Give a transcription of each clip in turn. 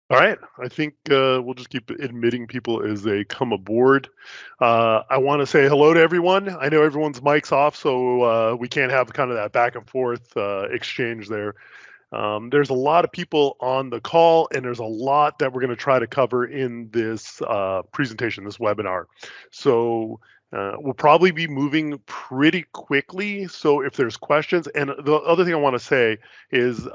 All right, I think we'll just keep admitting people as they come aboard. I want to say hello to everyone. I know everyone's mic's off, so we can't have kind of that back and forth exchange there. There's a lot of people on the call, and there's a lot that we're going to try to cover in this presentation, this webinar. So we'll probably be moving pretty quickly. So if there's questions, and the other thing I want to say is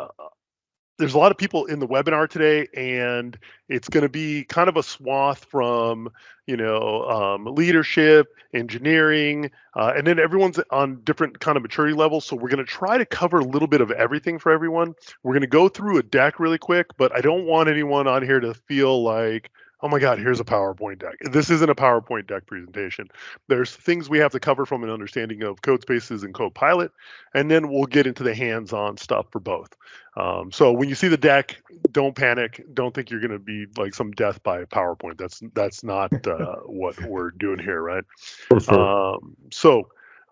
there's a lot of people in the webinar today, and it's going to be kind of a swath from leadership, engineering, and then everyone's on different kind of maturity levels. So we're going to try to cover a little bit of everything for everyone. We're going to go through a deck really quick, but I don't want anyone on here to feel like, oh my God, here's a PowerPoint deck. This isn't a PowerPoint deck presentation. There's things we have to cover from an understanding of Codespaces and Copilot, and then we'll get into the hands-on stuff for both. So when you see the deck, don't panic. Don't think you're going to be like some death by PowerPoint. That's not what we're doing here, right? For sure.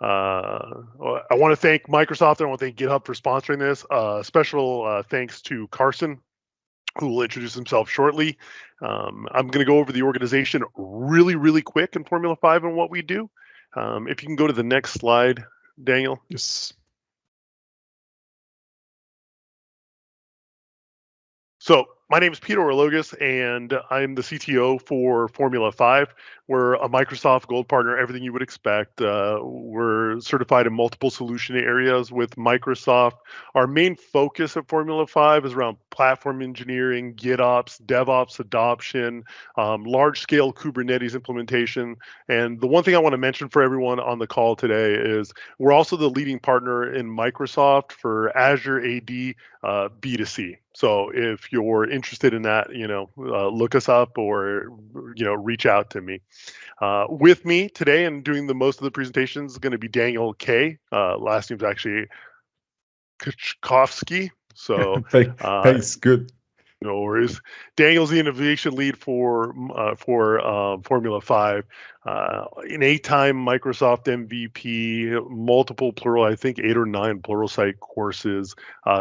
I want to thank Microsoft and I want to thank GitHub for sponsoring this. Special thanks to Carson, who will introduce himself shortly. I'm going to go over the organization really quick in Formula 5 and what we do. If you can go to the next slide, Daniel. Yes. So my name is Peter Orlogas, and I'm the CTO for Formula 5. We're a Microsoft Gold partner, everything you would expect. We're certified in multiple solution areas with Microsoft. Our main focus at Formula 5 is around platform engineering, GitOps, DevOps adoption, large-scale Kubernetes implementation. And the one thing I want to mention for everyone on the call today is we're also the leading partner in Microsoft for Azure AD B2C. So if you're interested in that, look us up or, reach out to me. With me today and doing the most of the presentations is going to be Daniel K. Last name's actually Kachkovsky. So thanks. Good. No worries. Daniel's the innovation lead for Formula 5, an 8-time Microsoft MVP, multiple plural, I think 8 or 9 Pluralsight courses,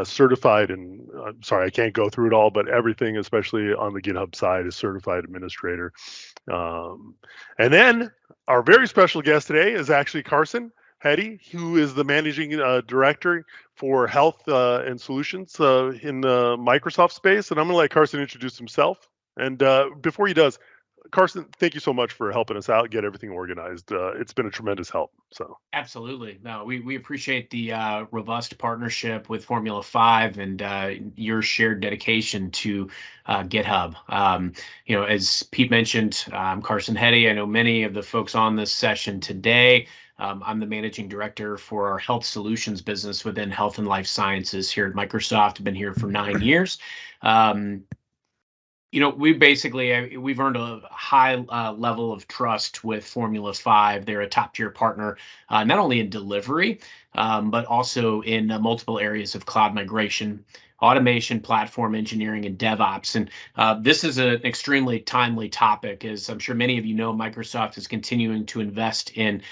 certified, and I'm sorry, I can't go through it all, but everything, especially on the GitHub side, is certified administrator. And then our very special guest today is actually Carson Hetty, who is the managing director for health and solutions in the Microsoft space. And I'm going to let Carson introduce himself. And before he does, Carson, thank you so much for helping us out, get everything organized. It's been a tremendous help. So absolutely, no, we appreciate the robust partnership with Formula 5 and your shared dedication to GitHub. As Pete mentioned, I'm Carson Hetty. I know many of the folks on this session today. I'm the managing director for our health solutions business within health and life sciences here at Microsoft. I've been here for 9 years. We've earned a high level of trust with Formula 5. They're a top tier partner, not only in delivery, but also in multiple areas of cloud migration, automation, platform engineering, and DevOps. And this is an extremely timely topic, as I'm sure many of you know, Microsoft is continuing to invest in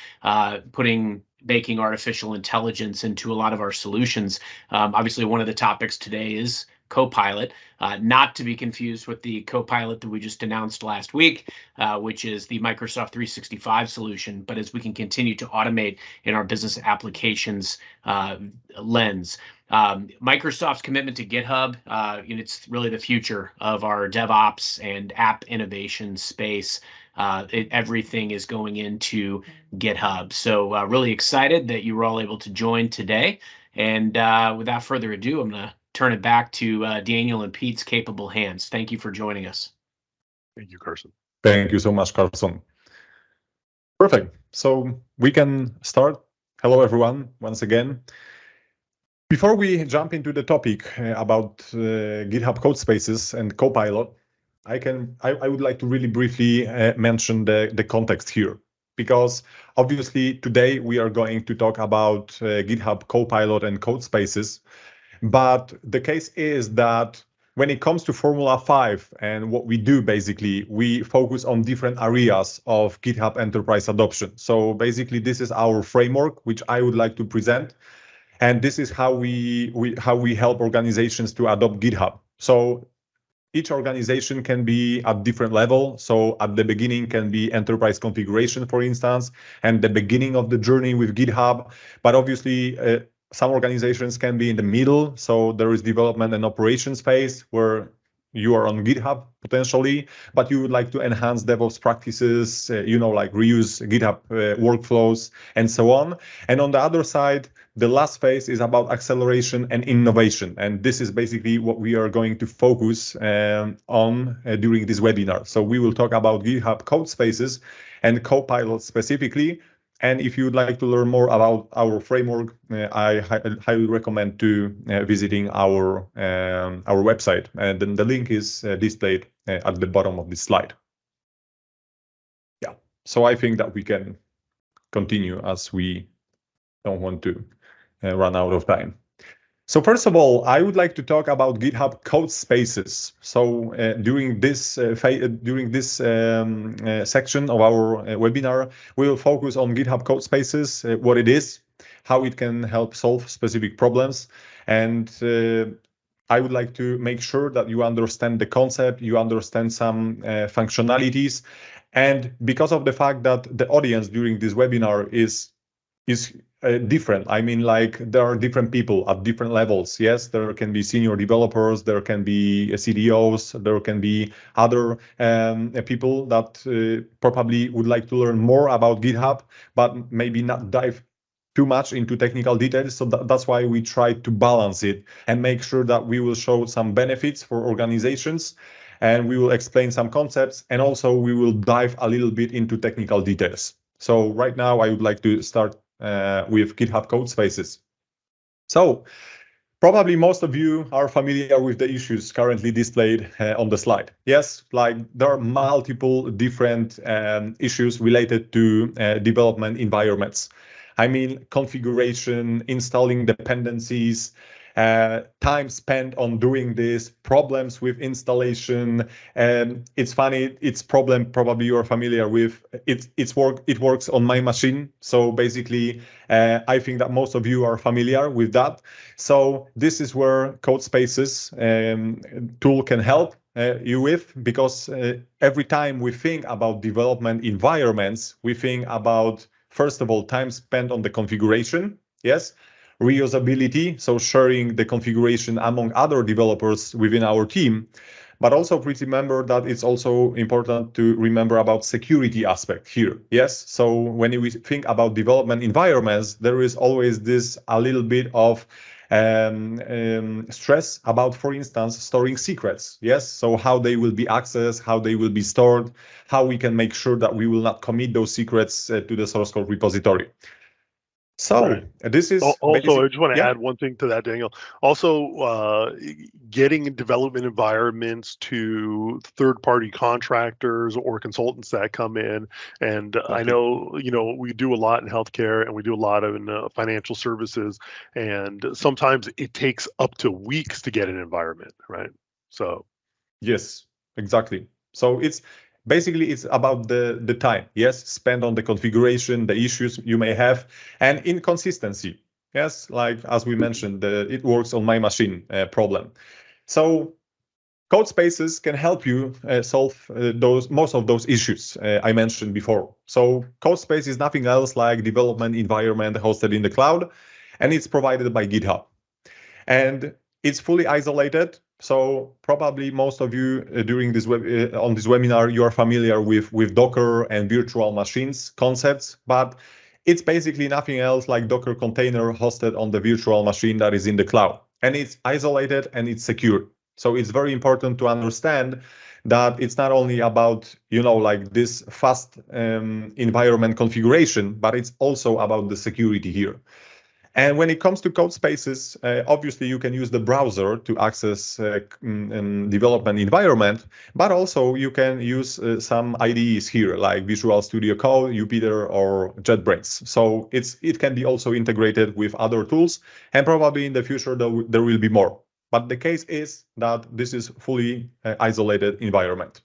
baking artificial intelligence into a lot of our solutions. Obviously, one of the topics today is Copilot, not to be confused with the Copilot that we just announced last week, which is the Microsoft 365 solution. But as we can continue to automate in our business applications lens, Microsoft's commitment to GitHub, it's really the future of our DevOps and app innovation space. Everything is going into GitHub. So really excited that you were all able to join today. And without further ado, I'm going to turn it back to Daniel and Pete's capable hands. Thank you for joining us. Thank you, Carson. Thank you so much, Carson. Perfect. So we can start. Hello, everyone, once again. Before we jump into the topic about GitHub Codespaces and Copilot, I would like to really briefly mention the context here, because obviously today we are going to talk about GitHub Copilot and Codespaces. But the case is that when it comes to Formula 5 and what we do, basically, we focus on different areas of GitHub enterprise adoption. So basically, this is our framework, which I would like to present. And this is how we help organizations to adopt GitHub. So each organization can be at different level. So at the beginning can be enterprise configuration, for instance, and the beginning of the journey with GitHub. But obviously, some organizations can be in the middle. So there is development and operations phase where you are on GitHub potentially, but you would like to enhance DevOps practices, like reuse GitHub workflows and so on. And on the other side, the last phase is about acceleration and innovation. And this is basically what we are going to focus on during this webinar. So we will talk about GitHub Codespaces and Copilot specifically. And if you would like to learn more about our framework, I highly recommend to visiting our website. And then the link is displayed at the bottom of this slide. Yeah, so I think that we can continue as we don't want to run out of time. So first of all, I would like to talk about GitHub Codespaces. So during this section of our webinar, we will focus on GitHub Codespaces, what it is, how it can help solve specific problems, and I would like to make sure that you understand the concept, you understand some functionalities, and because of the fact that the audience during this webinar is different. I mean, like there are different people at different levels. Yes, there can be senior developers, there can be CDOs, there can be other people that probably would like to learn more about GitHub, but maybe not dive too much into technical details. So that's why we try to balance it and make sure that we will show some benefits for organizations, and we will explain some concepts, and also we will dive a little bit into technical details. So right now I would like to start with GitHub Codespaces. So probably most of you are familiar with the issues currently displayed on the slide. Yes, like there are multiple different issues related to development environments. I mean, configuration, installing dependencies, time spent on doing this, problems with installation. It's funny, it's problem probably you're familiar with. It works on my machine. So basically, I think that most of you are familiar with that. So this is where Codespaces tool can help you with, because every time we think about development environments, we think about, first of all, time spent on the configuration. Yes. Reusability, so sharing the configuration among other developers within our team. But also please remember that it's also important to remember about security aspect here. Yes, so when we think about development environments, there is always this a little bit of stress about, for instance, storing secrets. Yes, so how they will be accessed, how they will be stored, how we can make sure that we will not commit those secrets to the source code repository. So this is also, I just want to add one thing to that, Daniel. Also, getting development environments to third-party contractors or consultants that come in. And I know, we do a lot in healthcare and we do a lot in financial services. And sometimes it takes up to weeks to get an environment, right? So. Yes, exactly. So it's about the time, yes, spent on the configuration, the issues you may have, and inconsistency. Yes, like as we mentioned, it works on my machine problem. So Codespaces can help you solve most of those issues I mentioned before. So Codespace is nothing else like development environment hosted in the cloud, and it's provided by GitHub. And it's fully isolated. So probably most of you during this on this webinar, you are familiar with Docker and virtual machines concepts, but it's basically nothing else like Docker container hosted on the virtual machine that is in the cloud. And it's isolated and it's secure. So it's very important to understand that it's not only about, like this fast environment configuration, but it's also about the security here. And when it comes to Codespaces, obviously you can use the browser to access development environment, but also you can use some IDEs here like Visual Studio Code, Jupyter, or JetBrains. So it can be also integrated with other tools, and probably in the future there will be more. But the case is that this is fully isolated environment.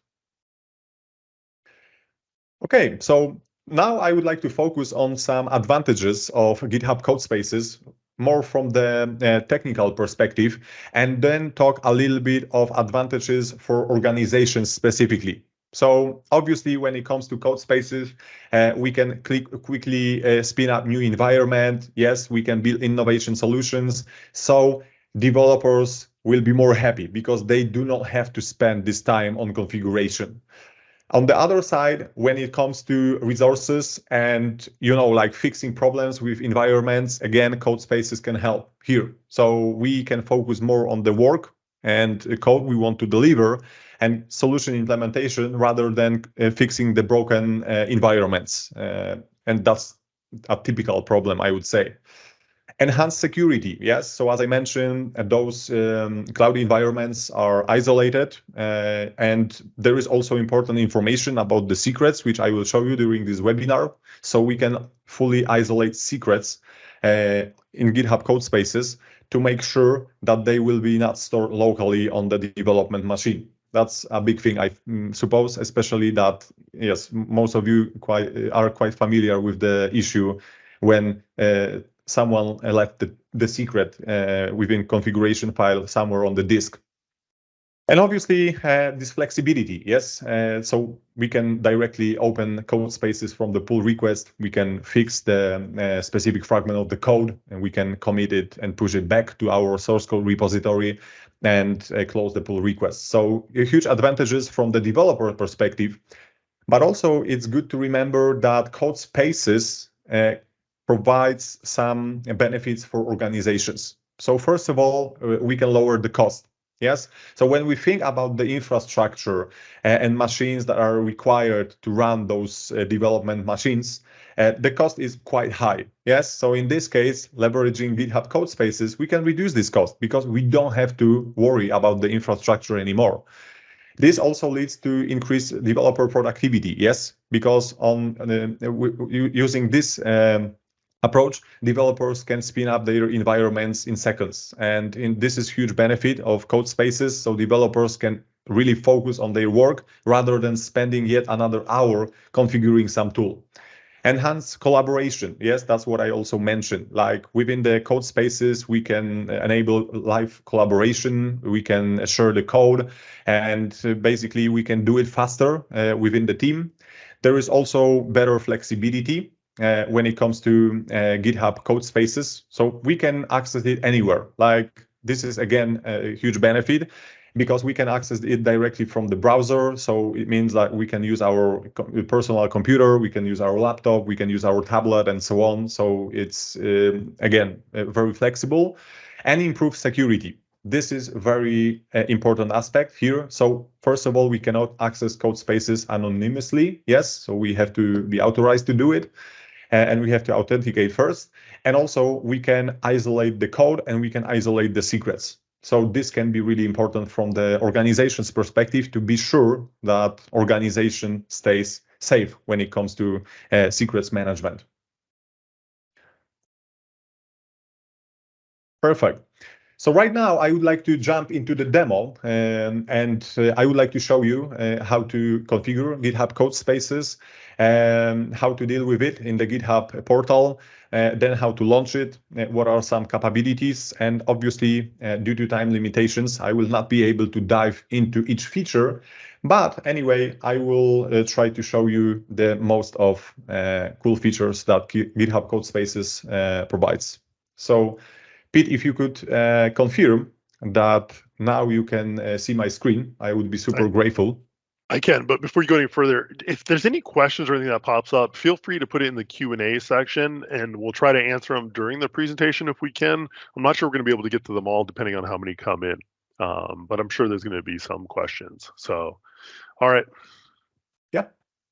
Okay, so now I would like to focus on some advantages of GitHub Codespaces, more from the technical perspective, and then talk a little bit of advantages for organizations specifically. So obviously, when it comes to Codespaces, we can quickly spin up new environment. Yes, we can build innovation solutions. So developers will be more happy because they do not have to spend this time on configuration. On the other side, when it comes to resources and, like fixing problems with environments, again, Codespaces can help here. So we can focus more on the work and code we want to deliver and solution implementation rather than fixing the broken environments. And that's a typical problem, I would say. Enhanced security, yes. So as I mentioned, those cloud environments are isolated, and there is also important information about the secrets, which I will show you during this webinar. So we can fully isolate secrets in GitHub Codespaces to make sure that they will be not stored locally on the development machine. That's a big thing, I suppose, especially that, yes, most of you are quite familiar with the issue when someone left the secret within configuration file somewhere on the disk. And obviously, this flexibility, yes. So we can directly open Codespaces from the pull request. We can fix the specific fragment of the code, and we can commit it and push it back to our source code repository and close the pull request. So huge advantages from the developer perspective. But also, it's good to remember that Codespaces provides some benefits for organizations. So first of all, we can lower the cost. Yes. So when we think about the infrastructure and machines that are required to run those development machines, the cost is quite high. Yes. So in this case, leveraging GitHub Codespaces, we can reduce this cost because we don't have to worry about the infrastructure anymore. This also leads to increased developer productivity. Yes, because using this approach, developers can spin up their environments in seconds. And this is huge benefit of Codespaces. So developers can really focus on their work rather than spending yet another hour configuring some tool. Enhanced collaboration. Yes, that's what I also mentioned. Like within the Codespaces, we can enable live collaboration. We can share the code, and basically we can do it faster within the team. There is also better flexibility when it comes to GitHub Codespaces. So we can access it anywhere. Like this is again a huge benefit because we can access it directly from the browser. So it means that we can use our personal computer, we can use our laptop, we can use our tablet and so on. So it's again very flexible and improve security. This is a very important aspect here. So first of all, we cannot access Codespaces anonymously. Yes, so we have to be authorized to do it. And we have to authenticate first. And also we can isolate the code and we can isolate the secrets. So this can be really important from the organization's perspective to be sure that organization stays safe when it comes to secrets management. Perfect. So right now, I would like to jump into the demo, and I would like to show you how to configure GitHub Codespaces, how to deal with it in the GitHub portal, then how to launch it, what are some capabilities, and obviously, due to time limitations, I will not be able to dive into each feature. But anyway, I will try to show you the most of cool features that GitHub Codespaces provides. So Pete, if you could confirm that now you can see my screen, I would be super grateful. I can, but before you go any further, if there's any questions or anything that pops up, feel free to put it in the Q&A section, and we'll try to answer them during the presentation if we can. I'm not sure we're going to be able to get to them all, depending on how many come in, but I'm sure there's going to be some questions. So, all right. Yeah,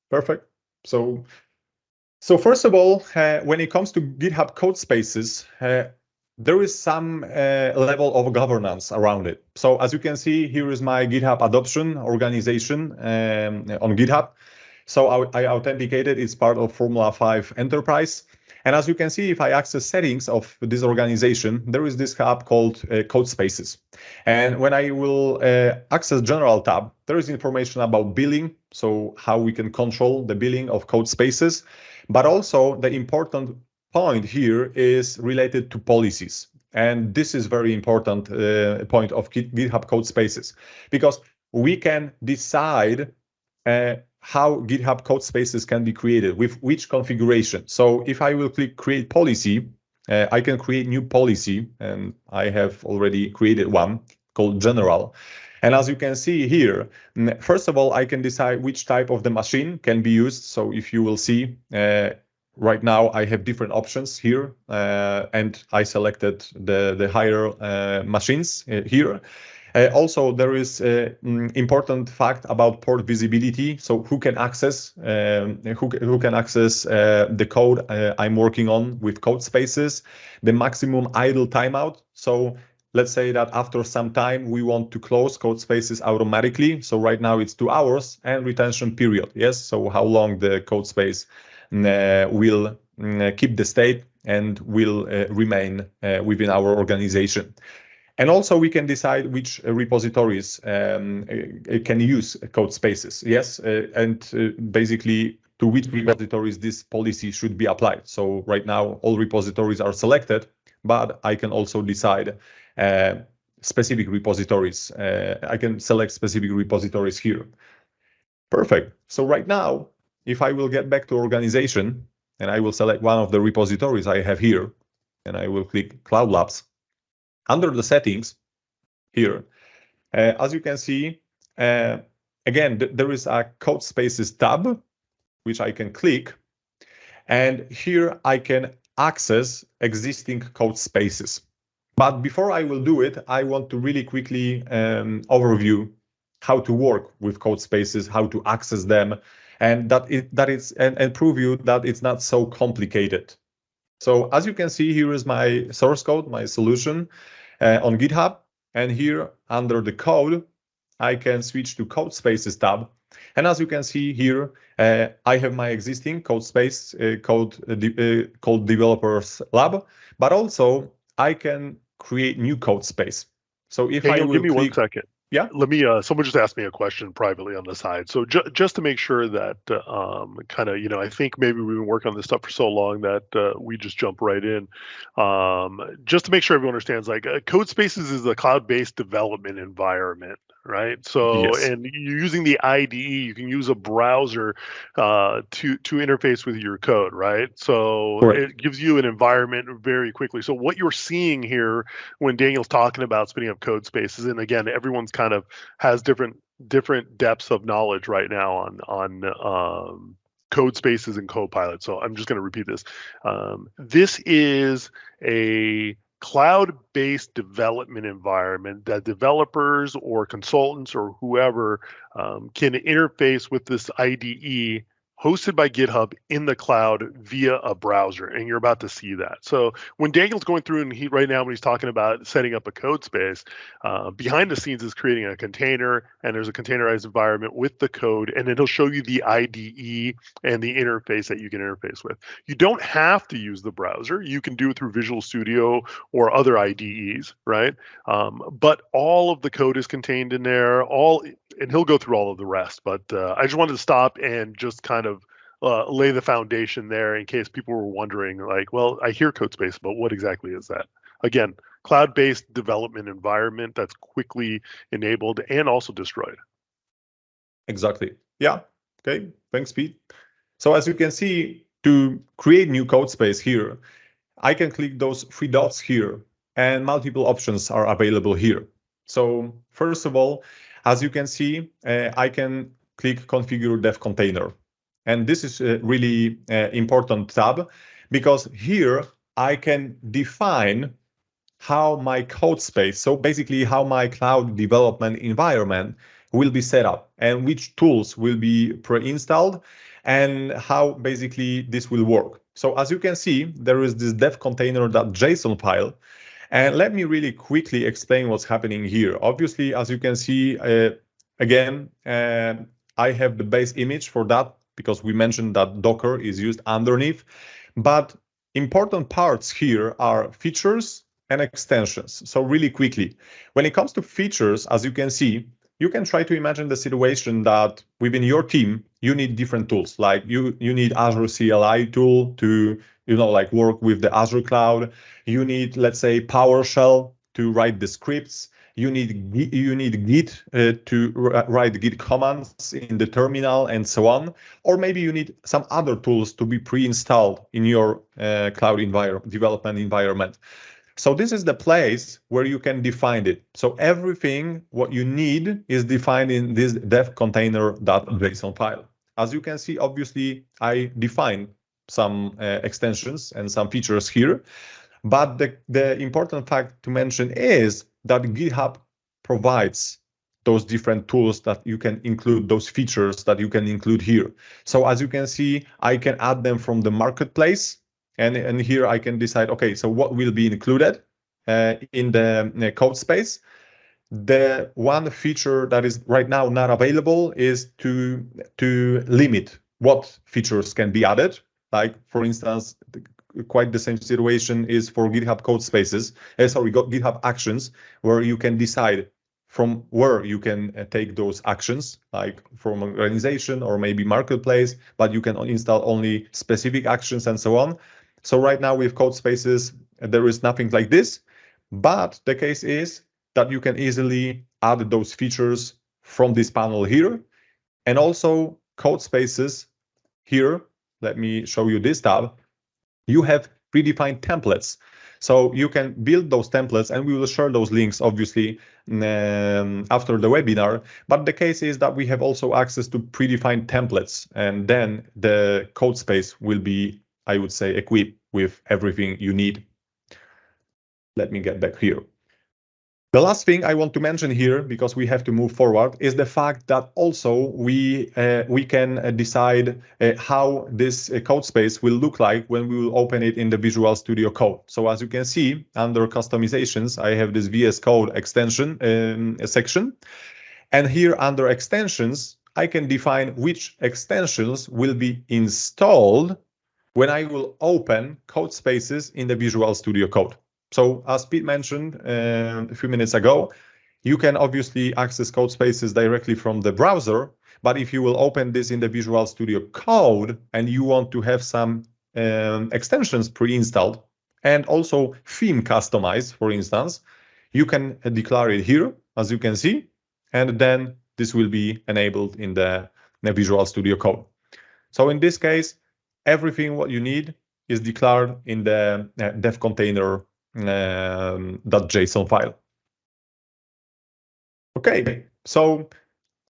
perfect. So first of all, when it comes to GitHub Codespaces, there is some level of governance around it. So as you can see, here is my GitHub adoption organization on GitHub. So I authenticated, it's part of Formula 5 Enterprise. And as you can see, if I access settings of this organization, there is this tab called Codespaces. And when I will access General tab, there is information about billing, so how we can control the billing of Codespaces, but also the important point here is related to policies. And this is very important point of GitHub Codespaces, because we can decide how GitHub Codespaces can be created, with which configuration. So if I will click create policy, I can create new policy, and I have already created one called general. And as you can see here, first of all, I can decide which type of the machine can be used. So if you will see, right now I have different options here, and I selected the higher machines here. Also, there is important fact about port visibility. So who can access who can access the code I'm working on with Codespaces, the maximum idle timeout. So let's say that after some time we want to close Codespaces automatically. So right now it's 2 hours, and retention period. Yes. So how long the Codespace will keep the state and will remain within our organization. And also we can decide which repositories can use Codespaces. Yes, and basically to which repositories this policy should be applied. So right now all repositories are selected, but I can also decide specific repositories. I can select specific repositories here. Perfect. So right now, if I will get back to organization, and I will select one of the repositories I have here, and I will click Cloud Labs. Under the settings here, as you can see, again, there is a Codespaces tab, which I can click. And here I can access existing Codespaces. But before I will do it, I want to really quickly overview how to work with Codespaces, how to access them, and and prove you that it's not so complicated. So as you can see, here is my source code, my solution on GitHub. And here under the code, I can switch to Codespaces tab. And as you can see here, I have my existing Codespace called Developers Lab, but also I can create new Codespace. So if I will give me 1 second. Yeah. Let me. Someone just asked me a question privately on the side. So just to make sure that kind of, I think maybe we've been working on this stuff for so long that we just jump right in. Just to make sure everyone understands, like Codespaces is a cloud-based development environment, right? So, Yes. And you're using the IDE, you can use a browser to interface with your code, right? So Correct. It gives you an environment very quickly. So what you're seeing here when Daniel's talking about spinning up Codespaces, and again, everyone's kind of has different depths of knowledge right now on Codespaces and Copilot. So I'm just going to repeat this. This is a cloud-based development environment that developers or consultants or whoever can interface with this IDE hosted by GitHub in the cloud via a browser, and you're about to see that. So when Daniel's going through, and right now when he's talking about setting up a code space, behind the scenes is creating a container, and there's a containerized environment with the code, and it'll show you the IDE and the interface that you can interface with. You don't have to use the browser. You can do it through Visual Studio or other IDEs, right? But all of the code is contained in there, and he'll go through all of the rest. But I just wanted to stop and just kind of lay the foundation there in case people were wondering, like, well, I hear Codespace, but what exactly is that? Again, cloud-based development environment that's quickly enabled and also destroyed. Exactly. Yeah. Okay. Thanks, Pete. So as you can see, to create new Codespace here, I can click those 3 dots here, and multiple options are available here. So first of all, as you can see, I can click Configure Dev Container. And this is a really important tab, because here I can define how my Codespace, so basically how my cloud development environment will be set up, and which tools will be pre-installed, and how basically this will work. So as you can see, there is this dev container.json file. And let me really quickly explain what's happening here. Obviously, as you can see, again, I have the base image for that, because we mentioned that Docker is used underneath. But important parts here are features and extensions. So really quickly, when it comes to features, as you can see, you can try to imagine the situation that within your team, you need different tools. Like you need Azure CLI tool to like work with the Azure cloud. You need, let's say, PowerShell to write the scripts. You need Git to write Git commands in the terminal and so on. Or maybe you need some other tools to be pre-installed in your cloud development environment. So this is the place where you can define it. So everything what you need is defined in this dev container.json file. As you can see, obviously, I define some extensions and some features here. But the important fact to mention is that GitHub provides those different tools that you can include, those features that you can include here. So as you can see, I can add them from the marketplace. And here I can decide, okay, so what will be included in the code space. The one feature that is right now not available is to limit what features can be added. Like, for instance, quite the same situation is for GitHub Codespaces, GitHub Actions, where you can decide from where you can take those actions, like from organization or maybe marketplace, but you can install only specific actions and so on. So right now with Codespaces, there is nothing like this, but the case is that you can easily add those features from this panel here. And also Codespaces here, let me show you this tab. You have predefined templates. So you can build those templates, and we will share those links, obviously, after the webinar. But the case is that we have also access to predefined templates, and then the code space will be, I would say, equipped with everything you need. Let me get back here. The last thing I want to mention here, because we have to move forward, is the fact that also we can decide how this code space will look like when we will open it in the Visual Studio Code. So as you can see, under customizations, I have this VS Code extension section. And here under extensions, I can define which extensions will be installed when I will open code spaces in the Visual Studio Code. So as Pete mentioned a few minutes ago, you can obviously access code spaces directly from the browser. But if you will open this in the Visual Studio Code and you want to have some extensions pre-installed and also theme customized, for instance, you can declare it here, as you can see, and then this will be enabled in the Visual Studio Code. So in this case, everything what you need is declared in the dev container .json file. Okay, so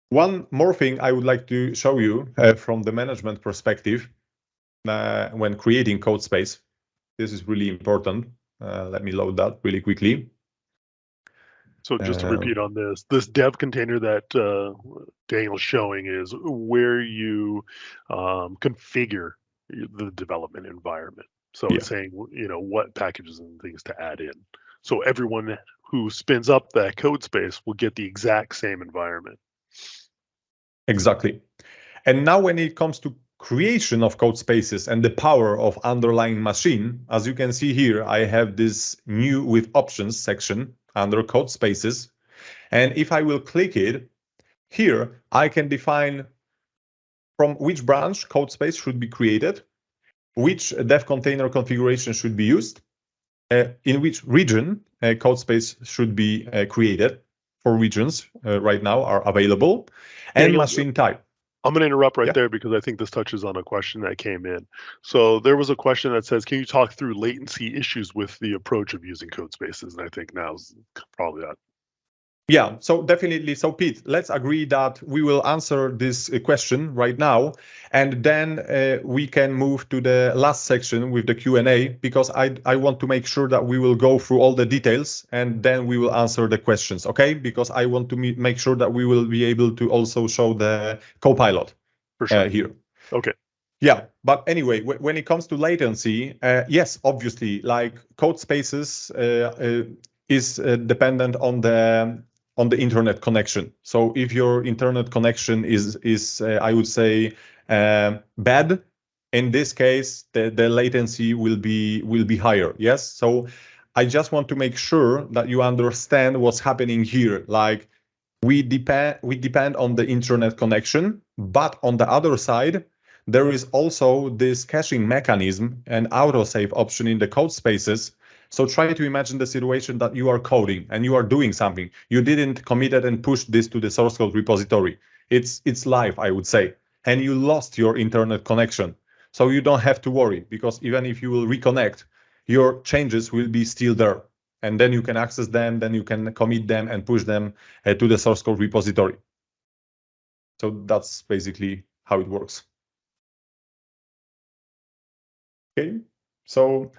one more thing I would like to show you from the management perspective when creating code space. This is really important. Let me load that really quickly. So just to repeat on this dev container that Daniel's showing is where you configure the development environment. So it's saying, what packages and things to add in. So everyone who spins up that code space will get the exact same environment. Exactly. And now when it comes to creation of code spaces and the power of underlying machine, as you can see here, I have this new with options section under code spaces. And if I will click it, here I can define from which branch code space should be created, which dev container configuration should be used, in which region code space should be created. For regions right now are available, and Daniel, machine type. I'm going to interrupt right there because I think this touches on a question that came in. So there was a question that says, can you talk through latency issues with the approach of using code spaces? And I think now's probably that. Yeah, so definitely. So Pete, let's agree that we will answer this question right now, and then we can move to the last section with the Q&A, because I want to make sure that we will go through all the details and then we will answer the questions, okay? Because I want to make sure that we will be able to also show the Copilot for sure. Here. Okay. Yeah, but anyway, when it comes to latency, yes, obviously, like code spaces is dependent on the internet connection. So if your internet connection is I would say bad, in this case the latency will be higher. Yes. So I just want to make sure that you understand what's happening here. Like we depend on the internet connection, but on the other side there is also this caching mechanism and autosave option in the Codespaces. So try to imagine the situation that you are coding and you are doing something. You didn't commit it and push this to the source code repository. It's live, I would say, and you lost your internet connection. So you don't have to worry, because even if you will reconnect, your changes will be still there. And then you can access them, then you can commit them and push them to the source code repository. So that's basically how it works. Okay, so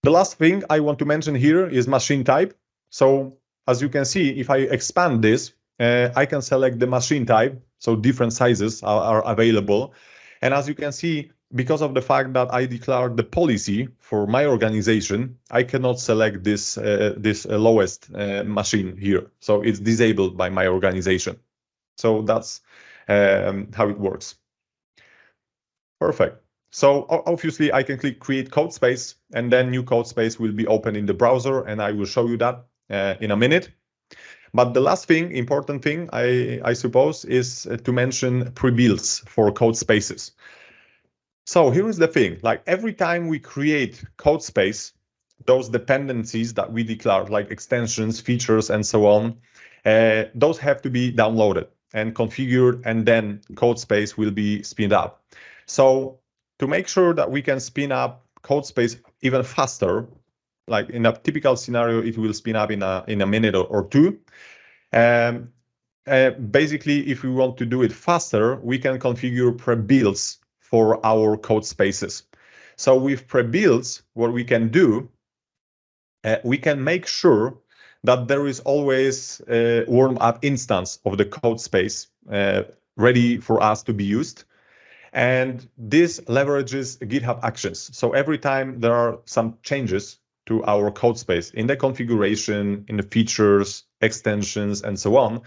the last thing I want to mention here is machine type. So as you can see, if I expand this, I can select the machine type. So different sizes are available. And as you can see, because of the fact that I declared the policy for my organization, I cannot select this lowest machine here. So it's disabled by my organization. So that's how it works. Perfect. So obviously I can click create Codespace, and then new Codespace will be open in the browser, and I will show you that in a minute. But the last thing, important thing, I suppose, is to mention pre-builds for Codespaces. So here is the thing, like every time we create Codespace, those dependencies that we declared, like extensions, features, and so on, those have to be downloaded and configured, and then Codespace will be spinned up. So to make sure that we can spin up Codespace even faster, like in a typical scenario, it will spin up in a minute or two. Basically, if we want to do it faster, we can configure pre-builds for our Codespaces. So with pre-builds, what we can do, we can make sure that there is always a warm-up instance of the Codespace ready for us to be used. And this leverages GitHub Actions. So every time there are some changes to our Codespace in the configuration, in the features, extensions, and so on,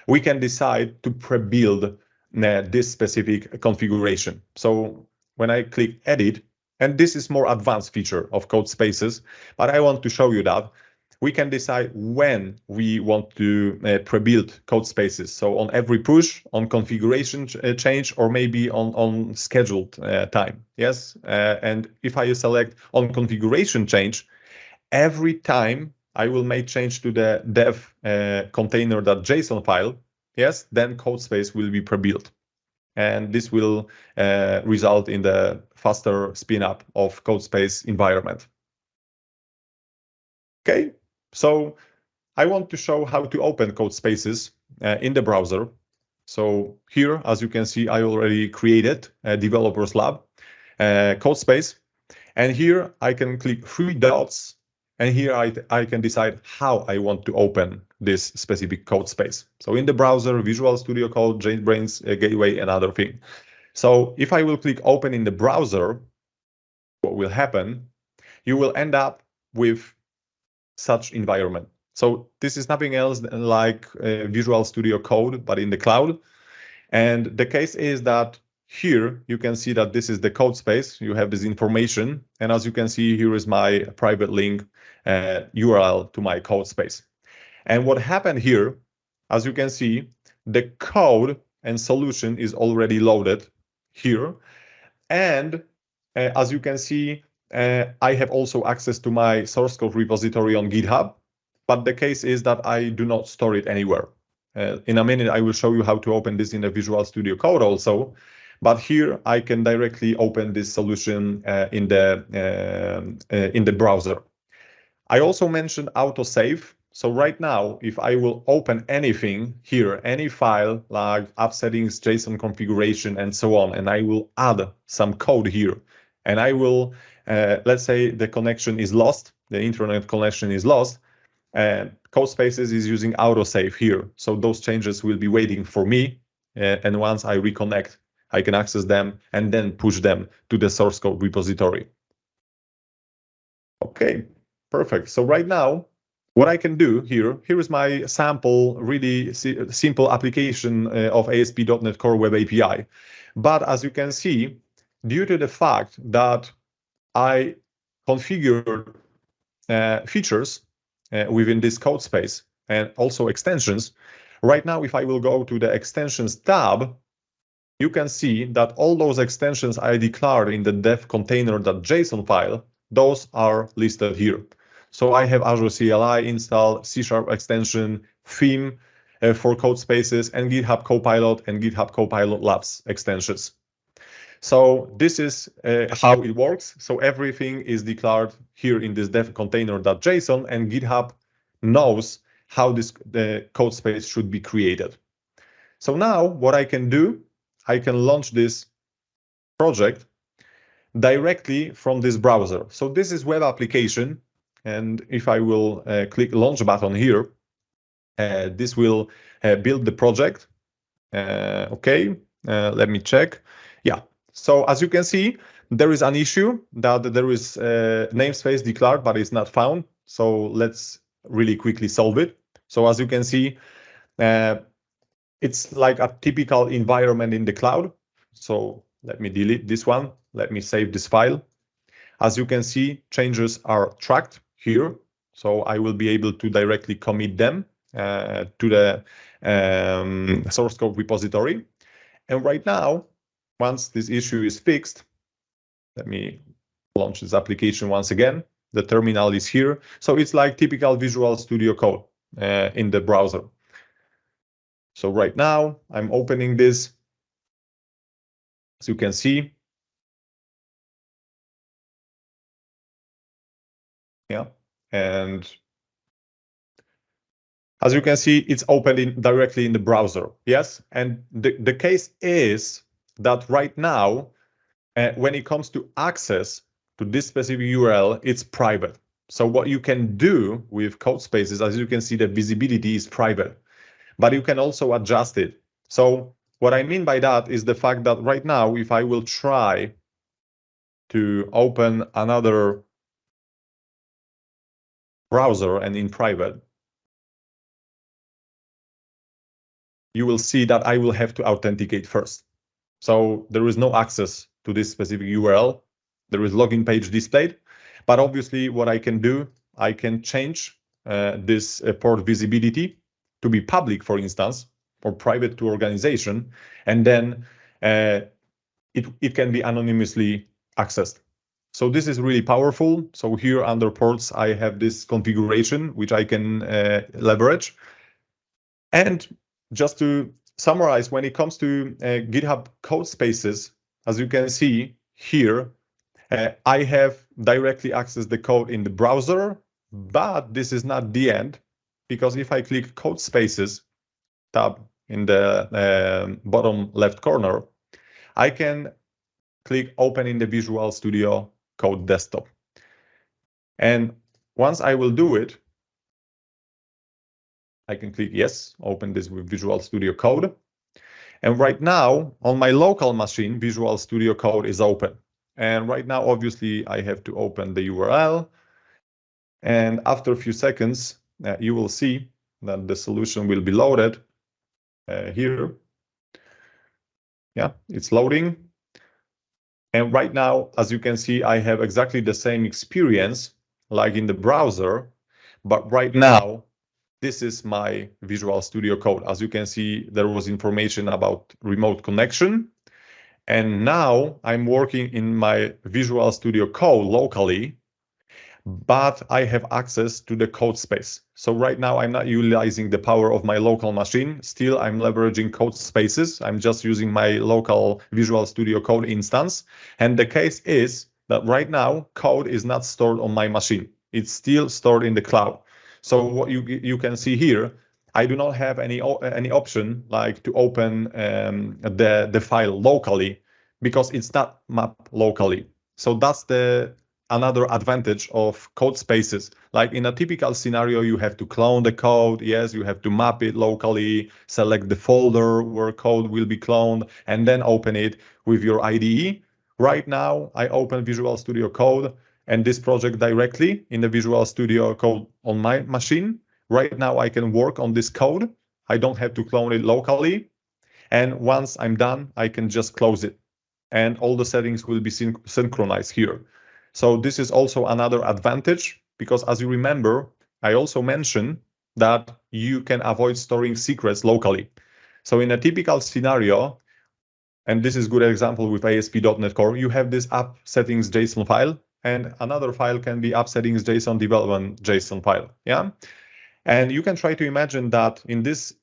we can decide to pre-build this specific configuration. So when I click Edit, and this is more advanced feature of Codespaces, but I want to show you that we can decide when we want to pre-build Codespaces. So on every push, on configuration change, or maybe on scheduled time. Yes, and if I select on configuration change, every time I will make change to the dev container.json file, yes, then Codespace will be pre-built. And this will result in the faster spin up of Codespace environment. Okay, so I want to show how to open Codespaces in the browser. So here, as you can see, I already created a developers lab Codespace. And here I can click three dots, and here I can decide how I want to open this specific Codespace. So in the browser, Visual Studio Code, JetBrains, Gateway, and other thing. So if I will click open in the browser, what will happen? You will end up with such environment. So this is nothing else than like Visual Studio Code, but in the cloud. And the case is that here you can see that this is the Codespace. You have this information. And as you can see, here is my private link URL to my Codespace. And what happened here, as you can see, the code and solution is already loaded here. And as you can see, I have also access to my source code repository on GitHub, but the case is that I do not store it anywhere. In a minute, I will show you how to open this in the Visual Studio Code also, but here I can directly open this solution in the browser. I also mentioned autosave. So right now, if I will open anything here, any file like app settings, JSON configuration, and so on, and I will add some code here, and I will, let's say the connection is lost, the internet connection is lost, and Codespaces is using autosave here. So those changes will be waiting for me. And once I reconnect, I can access them and then push them to the source code repository. Okay, perfect. So right now, what I can do here is my sample, really simple application of ASP.NET Core Web API. But as you can see, due to the fact that I configured features within this Codespace and also extensions, right now, if I will go to the extensions tab, you can see that all those extensions I declared in the dev container.json file, those are listed here. So I have Azure CLI installed, C# extension, theme for Codespaces, and GitHub Copilot and GitHub Copilot Labs extensions. So this is how it works. So everything is declared here in this dev container.json, and GitHub knows how the code space should be created. So now what I can do, I can launch this project directly from this browser. So this is web application. And if I will click launch button here, this will build the project. Okay, let me check. Yeah. So as you can see, there is an issue that there is namespace declared, but it's not found. So let's really quickly solve it. So as you can see, it's like a typical environment in the cloud. So let me delete this one. Let me save this file. As you can see, changes are tracked here. So I will be able to directly commit them to the source code repository. And right now, once this issue is fixed, let me launch this application once again. The terminal is here. So it's like typical Visual Studio Code in the browser. So right now, I'm opening this. As you can see, yeah, and as you can see, it's opened directly in the browser. Yes, and the case is that right now, when it comes to access to this specific URL, it's private. So what you can do with Codespaces, as you can see, the visibility is private, but you can also adjust it. So what I mean by that is the fact that right now, if I will try to open another browser and in private, you will see that I will have to authenticate first. So there is no access to this specific URL. There is login page displayed, but obviously what I can do, I can change this port visibility to be public, for instance, or private to organization, and then it can be anonymously accessed. So this is really powerful. So here under ports, I have this configuration, which I can leverage. And just to summarize, when it comes to GitHub Codespaces, as you can see here, I have directly accessed the code in the browser, but this is not the end, because if I click Codespaces tab in the bottom left corner, I can click Open in the Visual Studio Code desktop. And once I will do it, I can click yes, open this with Visual Studio Code. And right now, on my local machine, Visual Studio Code is open. And right now, obviously, I have to open the URL. And after a few seconds, you will see that the solution will be loaded here. Yeah, it's loading. And right now, as you can see, I have exactly the same experience like in the browser. But right now, this is my Visual Studio Code. As you can see, there was information about remote connection. And now I'm working in my Visual Studio Code locally, but I have access to the code space. So right now I'm not utilizing the power of my local machine. Still, I'm leveraging Codespaces. I'm just using my local Visual Studio Code instance. And the case is that right now, code is not stored on my machine. It's still stored in the cloud. So what you can see here, I do not have any option like to open the file locally because it's not mapped locally. So that's another advantage of Codespaces. Like in a typical scenario, you have to clone the code. Yes, you have to map it locally, select the folder where code will be cloned, and then open it with your IDE. Right now, I open Visual Studio Code and this project directly in the Visual Studio Code on my machine. Right now, I can work on this code. I don't have to clone it locally. And once I'm done, I can just close it. And all the settings will be synchronized here. So this is also another advantage, because as you remember, I also mentioned that you can avoid storing secrets locally. So in a typical scenario, and this is a good example with ASP.NET Core, you have this app settings JSON file, and another file can be app settings JSON development JSON file. Yeah, and you can try to imagine that in this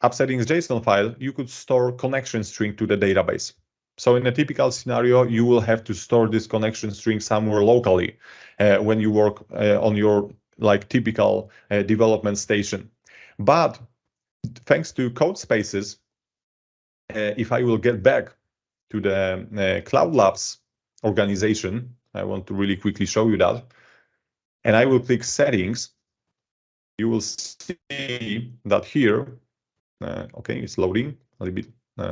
app settings JSON file, you could store connection string to the database. So in a typical scenario, you will have to store this connection string somewhere locally when you work on your typical development station. But thanks to Codespaces, if I will get back to the Cloud Labs organization, I want to really quickly show you that, and I will click Settings, you will see that here, okay, it's loading a little bit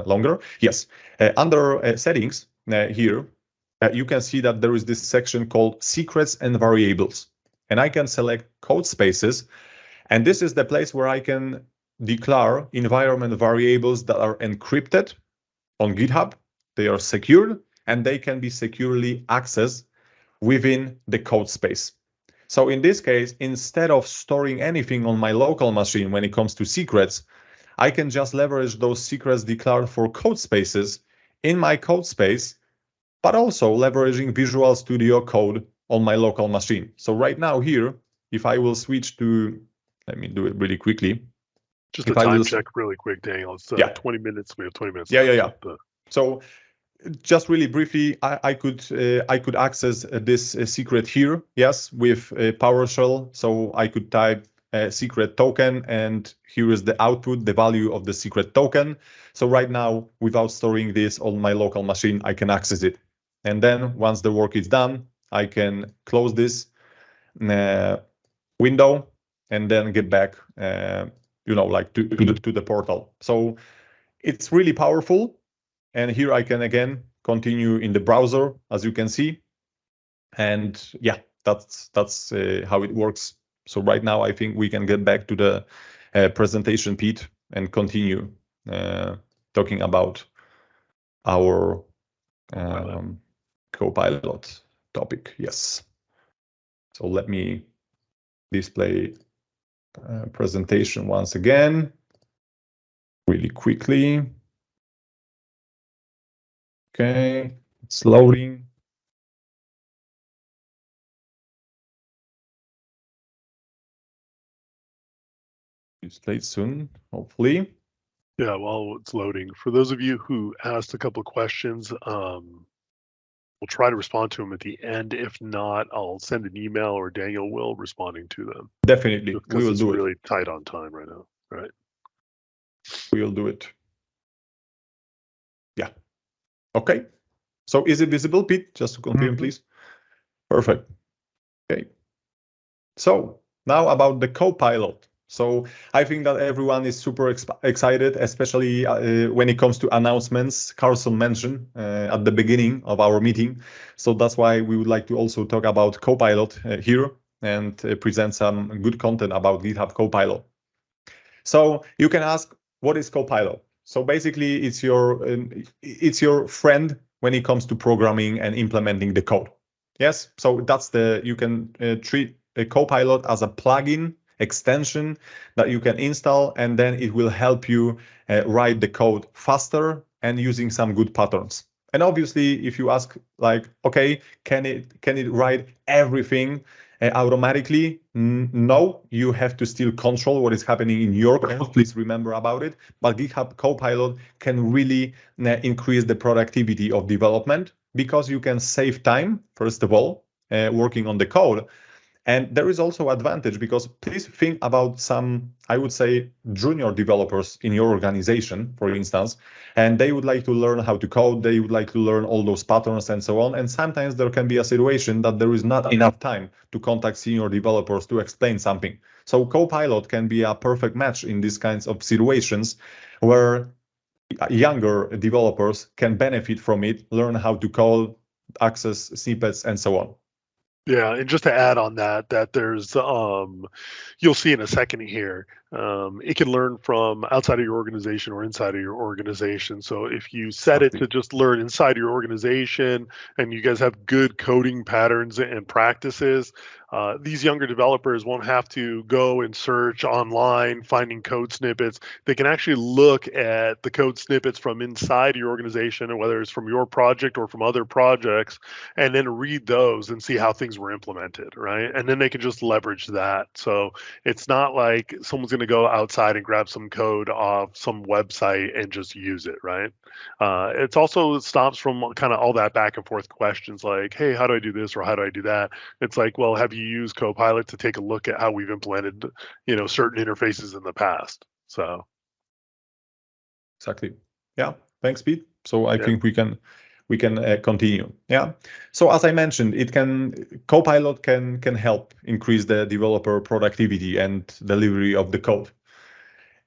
longer. Yes, under Settings here, you can see that there is this section called Secrets and Variables, and I can select Codespaces, and this is the place where I can declare environment variables that are encrypted on GitHub. They are secured, and they can be securely accessed within the code space. So in this case, instead of storing anything on my local machine when it comes to secrets, I can just leverage those secrets declared for Codespaces in my code space, but also leveraging Visual Studio Code on my local machine. So right now here, if I will switch to, let me do it really quickly. Just a time check really quick, Daniel. It's 20 minutes. We have 20 minutes. Yeah. So just really briefly, I could access this secret here, yes, with PowerShell. So I could type secret token, and here is the output, the value of the secret token. So right now, without storing this on my local machine, I can access it. And then once the work is done, I can close this window and then get back, to the portal. So it's really powerful. And here I can again continue in the browser, as you can see. And yeah, that's how it works. So right now, I think we can get back to the presentation, Pete, and continue talking about our Copilot topic. Yes. So let me display presentation once again, really quickly. Okay, it's loading. Displayed soon, hopefully. Yeah, while it's loading, for those of you who asked a couple of questions, we'll try to respond to them at the end. If not, I'll send an email, or Daniel will, responding to them. Definitely, we will do it. It's really tight on time right now, right? We will do it. Yeah. Okay. So is it visible, Pete? Just to confirm, please. Perfect. Okay. So now about the Copilot. So I think that everyone is super excited, especially when it comes to announcements Carson mentioned at the beginning of our meeting. So that's why we would like to also talk about Copilot here and present some good content about GitHub Copilot. So you can ask, what is Copilot? So basically, it's your friend when it comes to programming and implementing the code. Yes, so that's you can treat a Copilot as a plugin extension that you can install, and then it will help you write the code faster and using some good patterns. And obviously, if you ask okay, can it write everything automatically? No, you have to still control what is happening in your code. Please remember about it. But GitHub Copilot can really increase the productivity of development, because you can save time, first of all, working on the code. And there is also advantage, because please think about some, I would say, junior developers in your organization, for instance, and they would like to learn how to code. They would like to learn all those patterns and so on. And sometimes there can be a situation that there is not enough time to contact senior developers to explain something. So Copilot can be a perfect match in these kinds of situations where younger developers can benefit from it, learn how to code, access snippets, and so on. Yeah, and just to add on that there's you'll see in a second here, it can learn from outside of your organization or inside of your organization. So if you set it to just learn inside your organization and you guys have good coding patterns and practices, These younger developers won't have to go and search online finding code snippets. They can actually look at the code snippets from inside your organization, and whether it's from your project or from other projects, and then read those and see how things were implemented, right? And then they can just leverage that. So it's not like someone's going to go outside and grab some code off some website and just use it, right? It's also stops from kind of all that back and forth questions like, hey, how do I do this or how do I do that? It's like, well, have you used Copilot to take a look at how we've implemented, certain interfaces in the past? So exactly. Yeah, thanks, Pete. So I Yeah. think we can continue. Yeah. So as I mentioned, Copilot can help increase the developer productivity and delivery of the code.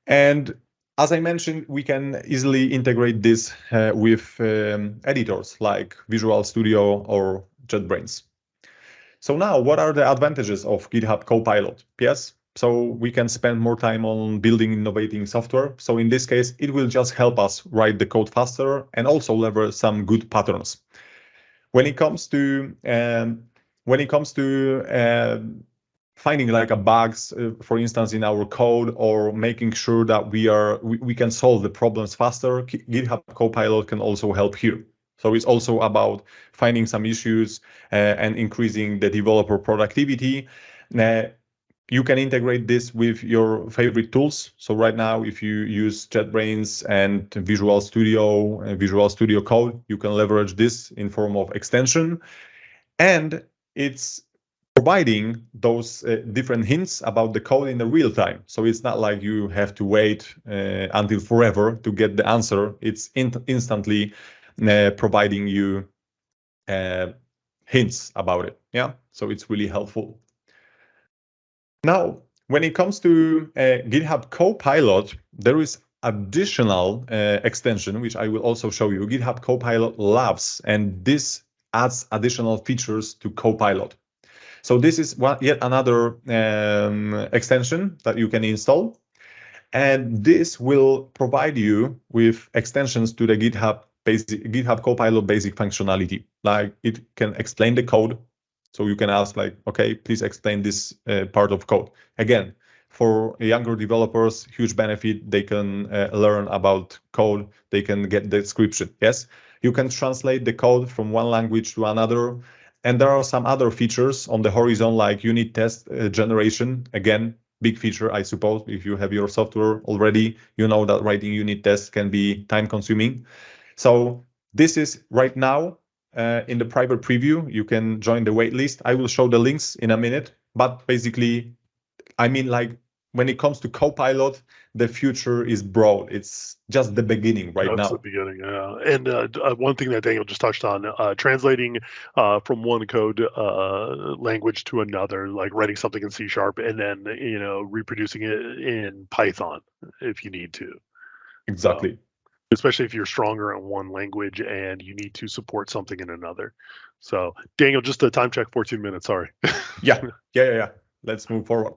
And as I mentioned, we can easily integrate this with editors like Visual Studio or JetBrains. So now, what are the advantages of GitHub Copilot? Yes, so we can spend more time on building innovating software. So in this case, it will just help us write the code faster and also leverage some good patterns. When it comes to finding like a bugs, for instance, in our code, or making sure that we can solve the problems faster, GitHub Copilot can also help here. So it's also about finding some issues and increasing the developer productivity. You can integrate this with your favorite tools. So right now, if you use JetBrains and Visual Studio Code, you can leverage this in form of extension. And it's providing those different hints about the code in the real time. So it's not like you have to wait until forever to get the answer. It's instantly providing you hints about it. Yeah, so it's really helpful. Now, when it comes to GitHub Copilot, there is additional extension, which I will also show you, GitHub Copilot Labs, and this adds additional features to Copilot. So this is yet another extension that you can install. And this will provide you with extensions to the GitHub Copilot basic functionality. Like it can explain the code. So you can ask like, okay, please explain this part of code. Again, for younger developers, huge benefit. They can learn about code. They can get the description. Yes, you can translate the code from one language to another. And there are some other features on the horizon, like unit test generation. Again, big feature, I suppose. If you have your software already, you know that writing unit tests can be time consuming. So this is right now in the private preview. You can join the waitlist. I will show the links in a minute. But basically, I mean, like when it comes to Copilot, the future is broad. It's just the beginning right now. That's the beginning, yeah. And one thing that Daniel just touched on, translating from one code language to another, like writing something in C# and then, reproducing it in Python if you need to. Exactly. Especially if you're stronger in one language and you need to support something in another. So Daniel, just a time check, 14 minutes, sorry. Yeah. Let's move forward.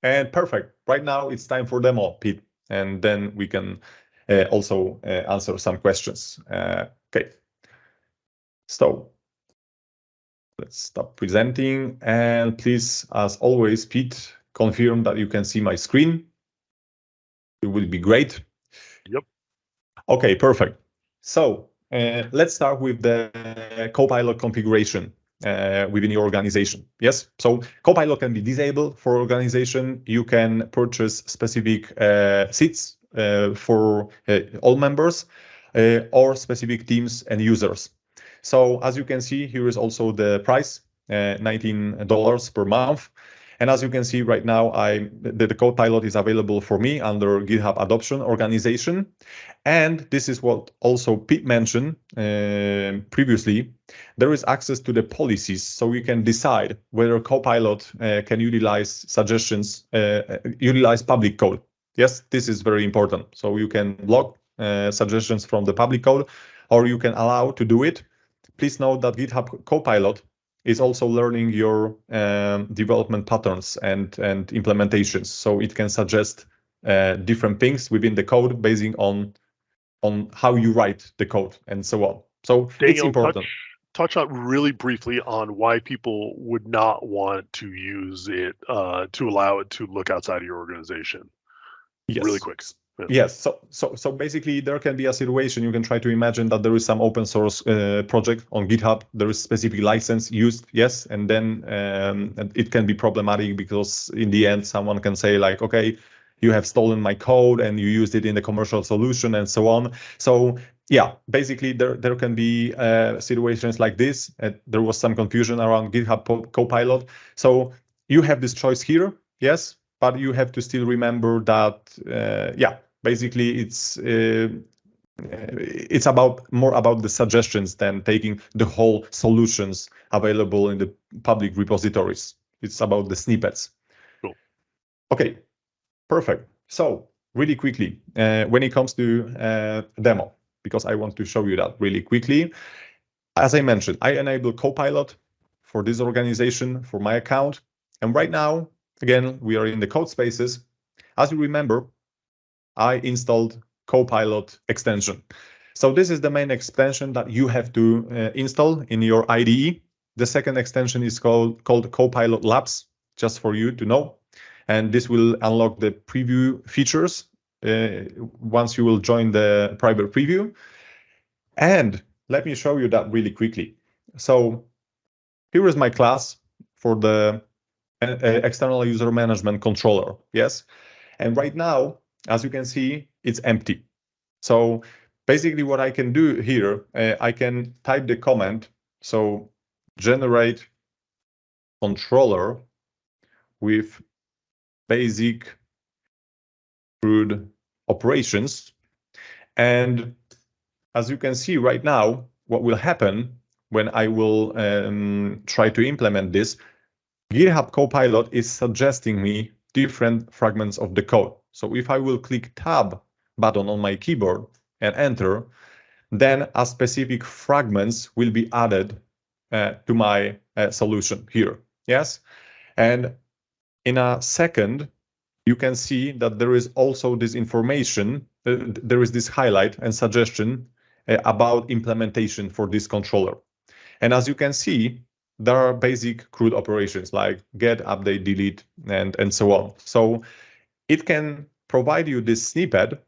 And perfect. Right now it's time for demo, Pete. And then we can also answer some questions. Okay. So let's stop presenting. And please, as always, Pete, confirm that you can see my screen. It would be great. Yep. Okay, perfect. So let's start with the Copilot configuration within your organization. Yes, so Copilot can be disabled for organization. You can purchase specific seats for all members or specific teams and users. So as you can see, here is also the price, $19 per month. And as you can see right now, the Copilot is available for me under GitHub Adoption Organization. And this is what also Pete mentioned previously. There is access to the policies, so you can decide whether Copilot can utilize suggestions, utilize public code. Yes, this is very important. So you can block suggestions from the public code, or you can allow to do it. Please note that GitHub Copilot is also learning your development patterns and implementations. So it can suggest different things within the code based on how you write the code and so on. So Daniel, it's important. touch on really briefly on why people would not want to use it to allow it to look outside of your organization. Yes. Really quick. Yeah. Yes. So basically, there can be a situation. You can try to imagine that there is some open source project on GitHub. There is specific license used. Yes, and then it can be problematic because in the end, someone can say like, okay, you have stolen my code and you used it in the commercial solution and so on. So yeah, basically there can be situations like this. There was some confusion around GitHub Copilot. So you have this choice here, yes, but you have to still remember that, yeah, basically it's more about the suggestions than taking the whole solutions available in the public repositories. It's about the snippets. Cool. Okay. Perfect. So really quickly, when it comes to demo, because I want to show you that really quickly. As I mentioned, I enable Copilot for this organization, for my account. And right now, again, we are in the Codespaces. As you remember, I installed Copilot extension. So this is the main extension that you have to install in your IDE. The second extension is called Copilot Labs, just for you to know. And this will unlock the preview features once you will join the private preview. And let me show you that really quickly. So here is my class for the external user management controller. Yes. And right now, as you can see, it's empty. So basically what I can do here, I can type the command. So generate controller with basic CRUD operations. And as you can see right now, what will happen when I will try to implement this, GitHub Copilot is suggesting me different fragments of the code. So if I will click Tab button on my keyboard and enter, then a specific fragments will be added to my solution here. Yes. And in a second, you can see that there is also this information, there is this highlight and suggestion about implementation for this controller. And as you can see, there are basic CRUD operations like get, update, delete, and so on. So it can provide you this snippet,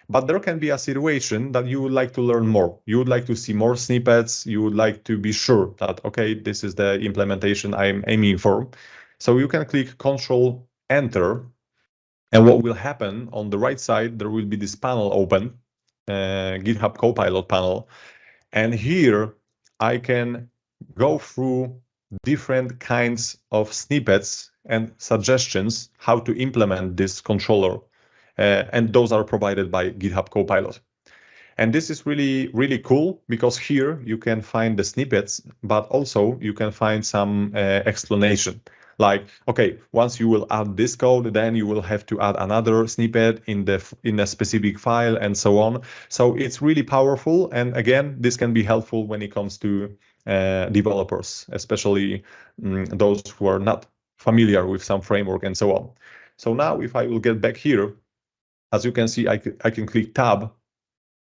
but there can be a situation that you would like to learn more. You would like to see more snippets. You would like to be sure that, okay, this is the implementation I'm aiming for. So you can click Control Enter. And what will happen on the right side, there will be this panel open, GitHub Copilot panel. And here I can go through different kinds of snippets and suggestions how to implement this controller. And those are provided by GitHub Copilot. And this is really, really cool because here you can find the snippets, but also you can find some explanation. Like, okay, once you will add this code, then you will have to add another snippet in a specific file and so on. So it's really powerful. And again, this can be helpful when it comes to developers, especially those who are not familiar with some framework and so on. So now if I will get back here, as you can see, I can click Tab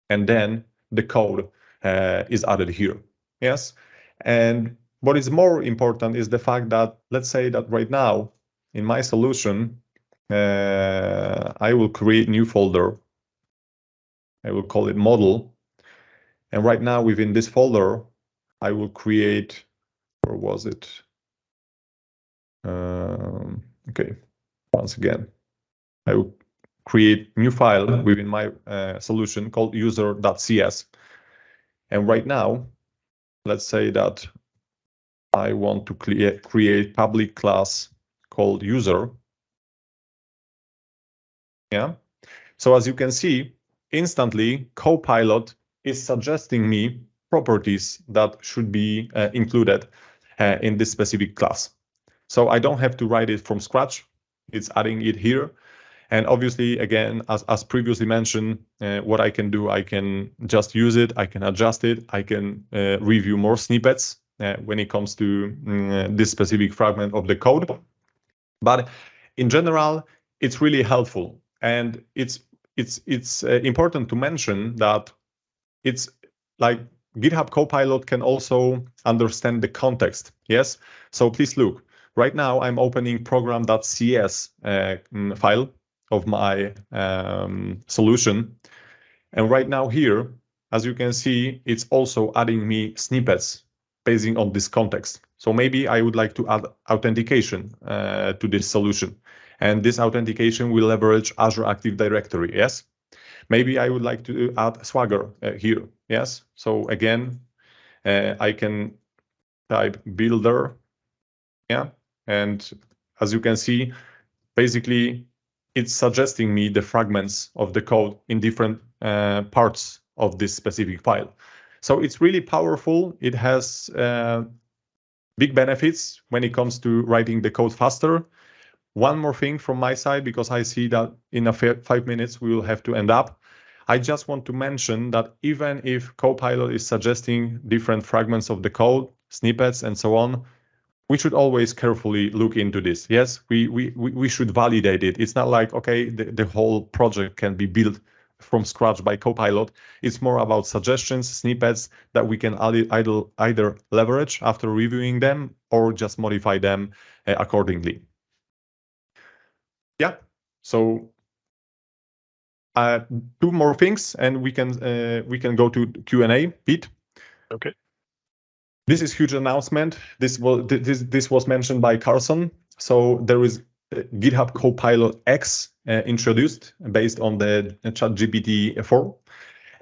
and then the code is added here. Yes. And what is more important is the fact that, let's say that right now in my solution, I will create a new folder. I will call it model. And right now within this folder, I will create, where was it? Okay, once again, I will create new file within my solution called user.cs. And right now, let's say that I want to create public class called user. Yeah. So as you can see, instantly Copilot is suggesting me properties that should be included in this specific class. So I don't have to write it from scratch. It's adding it here. And obviously, again, as previously mentioned, what I can do, I can just use it. I can adjust it. I can review more snippets when it comes to this specific fragment of the code. But in general, it's really helpful. And it's important to mention that it's like GitHub Copilot can also understand the context. Yes. So please look. Right now, I'm opening program.cs file of my solution. And right now here, as you can see, it's also adding me snippets based on this context. So maybe I would like to add authentication to this solution. And this authentication will leverage Azure Active Directory, yes? Maybe I would like to add Swagger here, yes? So again, I can type builder, yeah? And as you can see, basically, it's suggesting me the fragments of the code in different parts of this specific file. So it's really powerful. It has big benefits when it comes to writing the code faster. One more thing from my side, because I see that in 5 minutes we will have to end up. I just want to mention that even if Copilot is suggesting different fragments of the code, snippets, and so on, we should always carefully look into this. Yes, we should validate it. It's not like, okay, the whole project can be built from scratch by Copilot. It's more about suggestions, snippets that we can either leverage after reviewing them or just modify them accordingly. Yeah, so 2 more things and we can go to Q&A. Pete? Okay. This is huge announcement. This was mentioned by Carson. So there is GitHub Copilot X introduced based on the ChatGPT 4.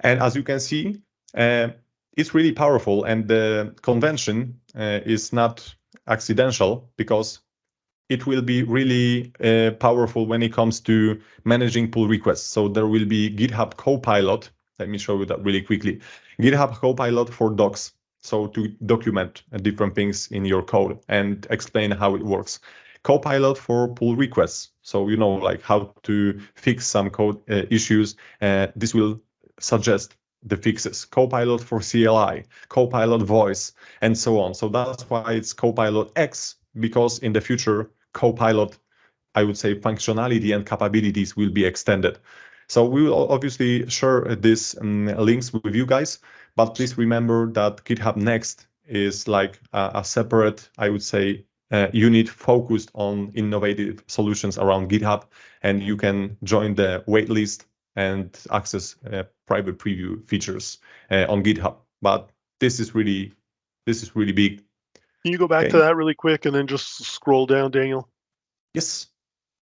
And as you can see, it's really powerful. And the convention is not accidental because it will be really powerful when it comes to managing pull requests. So there will be GitHub Copilot. Let me show you that really quickly. GitHub Copilot for docs. So to document different things in your code and explain how it works. Copilot for pull requests. So, you know, like how to fix some code issues. This will suggest the fixes. Copilot for CLI, Copilot voice, and so on. So that's why it's Copilot X, because in the future, Copilot, I would say, functionality and capabilities will be extended. So we will obviously share these links with you guys, but please remember that GitHub Next is like a separate, I would say, unit focused on innovative solutions around GitHub, and you can join the waitlist and access private preview features on GitHub. But this is really big. Can you go back to that really quick and then just scroll down, Daniel? Yes.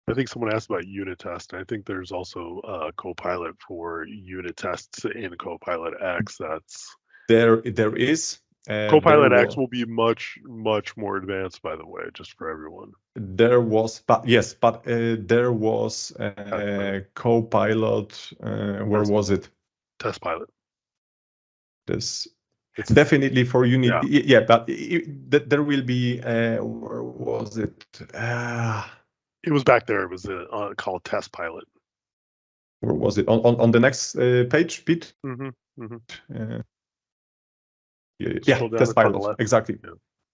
I think someone asked about unit test. I think there's also Copilot for unit tests in Copilot X. That's there is. Copilot X will be much more advanced, by the way, just for everyone. There was, but yes, but there was Copilot. Where was it? Test Pilot. It's definitely for unit. Yeah, but there will be. Where was it? It was back there. It was called Test Pilot. Where was it? On the next page, Pete? Mm-hmm. Mm-hmm. Yeah, Test Pilot. Exactly. Yeah.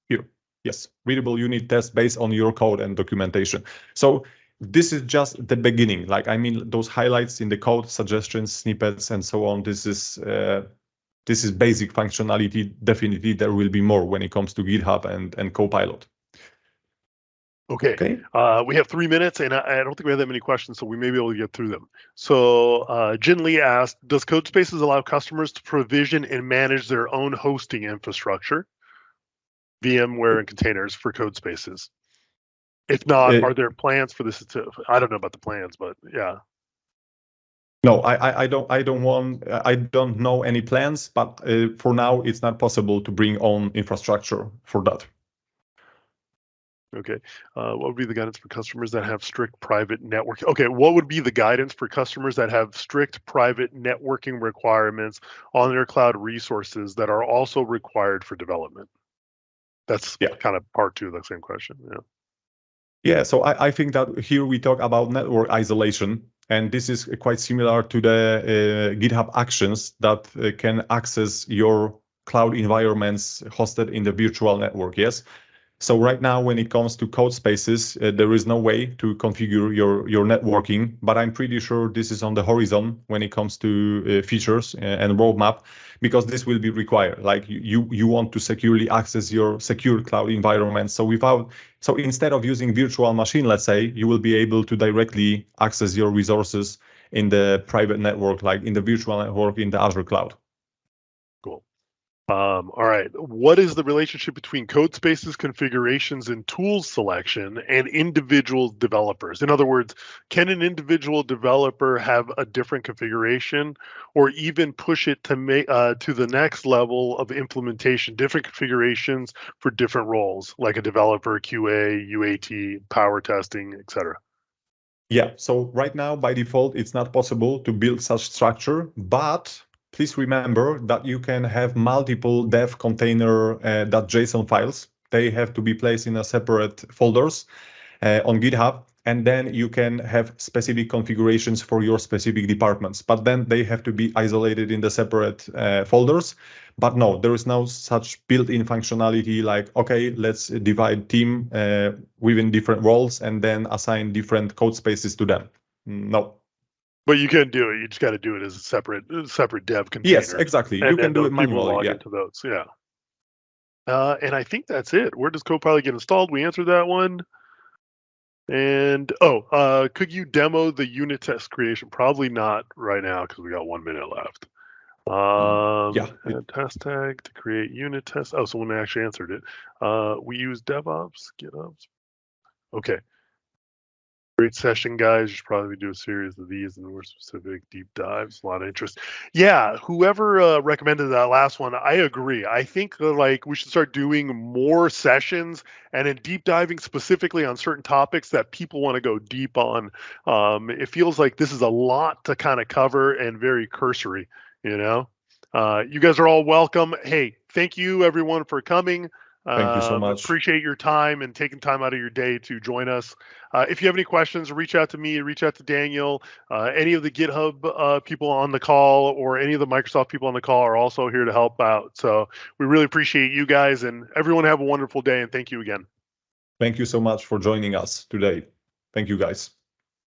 Here. Yes. Readable unit test based on your code and documentation. So this is just the beginning. Like, I mean, those highlights in the code, suggestions, snippets, and so on. This is basic functionality. Definitely, there will be more when it comes to GitHub and Copilot. Okay. We have 3 minutes, and I don't think we have that many questions, so we may be able to get through them. So Jin Lee asked, does Codespaces allow customers to provision and manage their own hosting infrastructure, VMware and containers for Codespaces? If not, are there plans for this? I don't know about the plans, but yeah. No, I don't know any plans, but for now, it's not possible to bring on infrastructure for that. Okay. What would be the guidance for customers that have strict private networking? Okay, what would be the guidance for customers that have strict private networking requirements on their cloud resources that are also required for development? That's kind of part 2 of the same question. Yeah, so I think that here we talk about network isolation, and this is quite similar to the GitHub Actions that can access your cloud environments hosted in the virtual network, yes? So right now, when it comes to Codespaces, there is no way to configure your networking, but I'm pretty sure this is on the horizon when it comes to features and roadmap, because this will be required. Like you want to securely access your secure cloud environment. So instead of using virtual machine, let's say, you will be able to directly access your resources in the private network, like in the virtual network in the Azure cloud. Cool. All right. What is the relationship between Codespaces configurations and tools selection and individual developers? In other words, can an individual developer have a different configuration, or even push it to make to the next level of implementation, different configurations for different roles, like a developer, QA, UAT, power testing, etc.? Yeah. So right now, by default, it's not possible to build such structure, but please remember that you can have multiple dev container .json files. They have to be placed in a separate folders on GitHub, and then you can have specific configurations for your specific departments. But then they have to be isolated in the separate folders. But no, there is no such built-in functionality like, okay, let's divide team within different roles and then assign different code spaces to them. No. But you can do it. You just got to do it as a separate dev container. Yes, exactly. You can do it manually. Log into those. Yeah. And I think that's it. Where does Copilot get installed? We answered that one. And could you demo the unit test creation? Probably not right now because we got 1 minute left. Add test tag to create unit test. Oh, someone actually answered it. We use DevOps, GitHub. Okay. Great session, guys. You should probably do a series of these and more specific deep dives. A lot of interest. Yeah, whoever recommended that last one, I agree. I think like we should start doing more sessions and in deep diving specifically on certain topics that people want to go deep on. It feels like this is a lot to kind of cover and very cursory, you know. You guys are all welcome. Hey, thank you everyone for coming. Thank you so much. Appreciate your time and taking time out of your day to join us. If you have any questions, reach out to me, reach out to Daniel. Any of the GitHub people on the call or any of the Microsoft people on the call are also here to help out. So we really appreciate you guys, and everyone have a wonderful day, and thank you again. Thank you so much for joining us today. Thank you, guys.